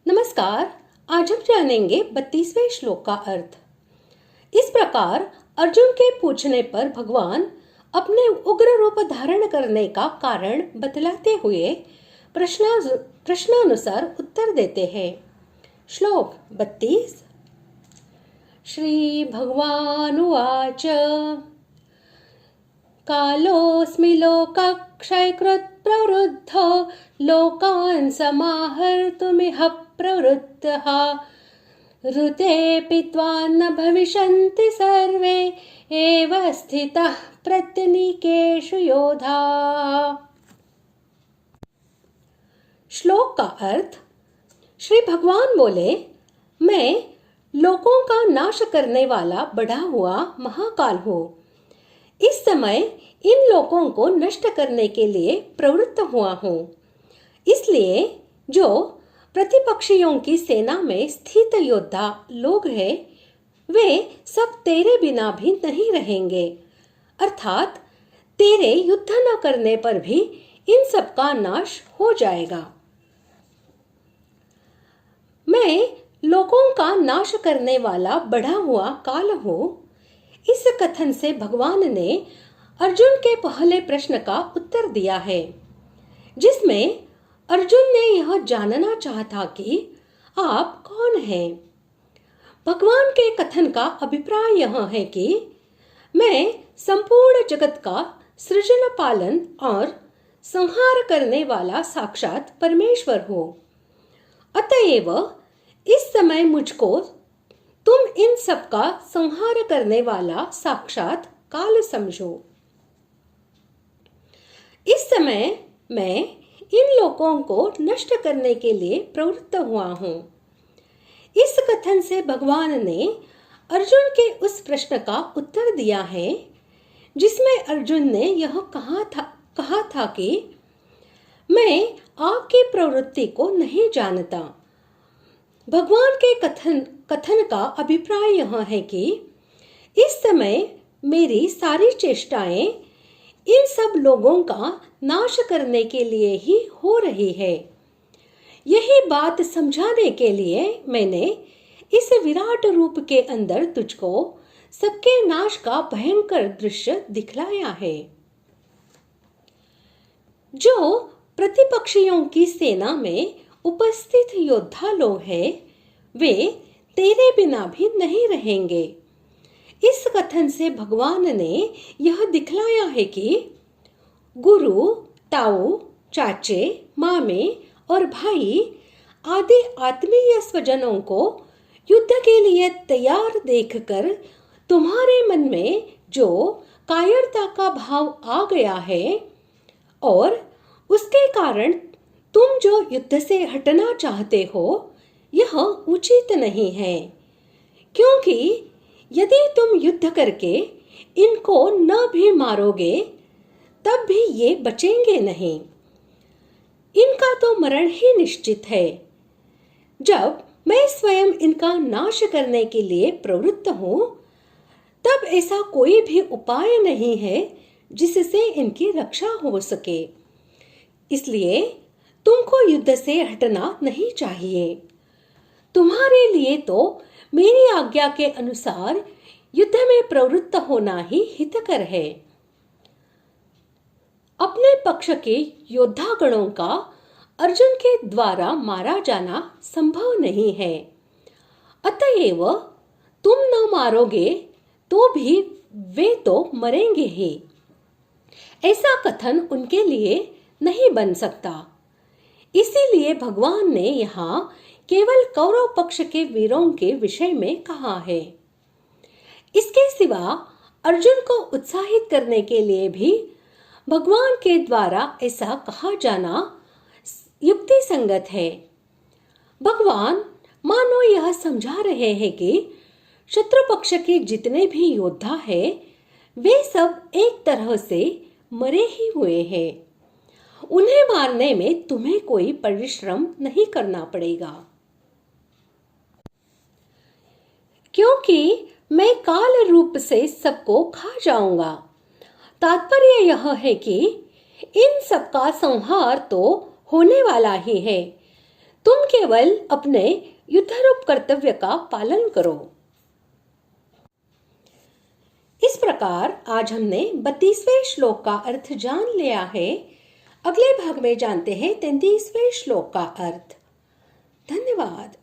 नमस्कार। आज हम जानेंगे 32वें श्लोक का अर्थ। इस प्रकार अर्जुन के पूछने पर भगवान अपने उग्र रूप धारण करने का कारण बतलाते हुए प्रश्नानुसार उत्तर देते हैं। श्लोक 32। श्री भगवानुवाच कालोऽस्मि लोकक्षयकृत् प्रवृद्धो लोकान् समाहर्तुमिह प्रवृत्तः ऋतेऽपि त्वान्न भविष्यन्ति सर्वे एव स्थितः प्रत्यनीकेषु योधाः। श्लोक का अर्थ। श्री भगवान बोले, मैं लोकों का नाश करने वाला बढ़ा हुआ महाकाल हूँ। इस समय इन लोकों को नष्ट करने के लिए प्रवृत्त हुआ हूँ। इसलिए जो प्रतिपक्षियों की सेना में स्थित योद्धा लोग हैं, वे सब तेरे बिना भी नहीं रहेंगे, अर्थात तेरे युद्ध न करने पर भी इन सब का नाश हो जाएगा। मैं लोकों का नाश करने वाला बढ़ा हुआ काल हूँ। इस कथन से भगवान ने अर्जुन के पहले प्रश्न का उत्तर दिया है, जिसमें अर्जुन ने यह जानना चाहा कि आप कौन हैं। भगवान के कथन का अभिप्राय यह है कि मैं संपूर्ण जगत का सृजन पालन और संहार करने वाला साक्षात परमेश्वर हूँ। अतएव इस समय मुझको तुम इन सब का संहार करने वाला साक्षात काल समझो। इस समय मैं इन लोकों को नष्ट करने के लिए प्रवृत्त हुआ हूँ। इस कथन से भगवान ने अर्जुन के उस प्रश्न का उत्तर दिया है, जिसमें अर्जुन ने यह कहा था कि मैं आपकी प्रवृत्ति को नहीं जानता। भगवान के कथन का अभिप्राय यह है कि इस समय मेरी सारी चेष्टाएं इन सब लोगों का नाश करने के लिए ही हो रही है। यही बात समझाने के लिए मैंने इस विराट रूप के अंदर तुझको सबके नाश का भयंकर दृश्य दिखलाया है। जो प्रतिपक्षियों की सेना में उपस्थित योद्धा लोग हैं, वे तेरे बिना भी नहीं रहेंगे। इस कथन से भगवान ने यह दिखलाया है कि गुरु, ताऊ, चाचे, मामे और भाई आदि आत्मीय स्वजनों को युद्ध के लिए तैयार देखकर तुम्हारे मन में जो कायरता का भाव आ गया है और उसके कारण तुम जो युद्ध से हटना चाहते हो, यह उचित नहीं है। क्योंकि यदि तुम युद्ध करके इनको न भी मारोगे, तब भी ये बचेंगे नहीं। इनका तो मरण ही निश्चित है। जब मैं स्वयं इनका नाश करने के लिए प्रवृत्त हूँ, तब ऐसा कोई भी उपाय नहीं है जिससे इनकी रक्षा हो सके। इसलिए तुमको युद्ध से हटना नहीं चाहिए। तुम्हारे लिए तो मेरी आज्ञा के अनुसार युद्ध में प्रवृत्त होना ही हितकर है। अपने पक्ष के योद्धा गणों का अर्जुन के द्वारा मारा जाना संभव नहीं है। अतएव तुम न मारोगे तो भी वे तो मरेंगे ही। ऐसा कथन उनके लिए नहीं बन सकता। इसीलिए भगवान ने यहाँ केवल कौरव पक्ष के वीरों के विषय में कहा है। इसके सिवा अर्जुन को उत्साहित करने के लिए भी भगवान के द्वारा ऐसा कहा जाना युक्ति संगत है। भगवान मानो यह समझा रहे हैं कि शत्रु पक्ष के जितने भी योद्धा हैं, वे सब एक तरह से मरे ही हुए हैं। उन्हें मारने में तुम्हें कोई परिश्रम नहीं करना पड़ेगा, क्योंकि मैं काल रूप से सबको खा जाऊंगा। तात्पर्य यह है कि इन सब का संहार तो होने वाला ही है। तुम केवल अपने युद्धरूप कर्तव्य का पालन करो। इस प्रकार आज हमने 32वें श्लोक का अर्थ जान लिया है। अगले भाग में जानते हैं 33वें श्लोक का अर्थ। धन्यवाद।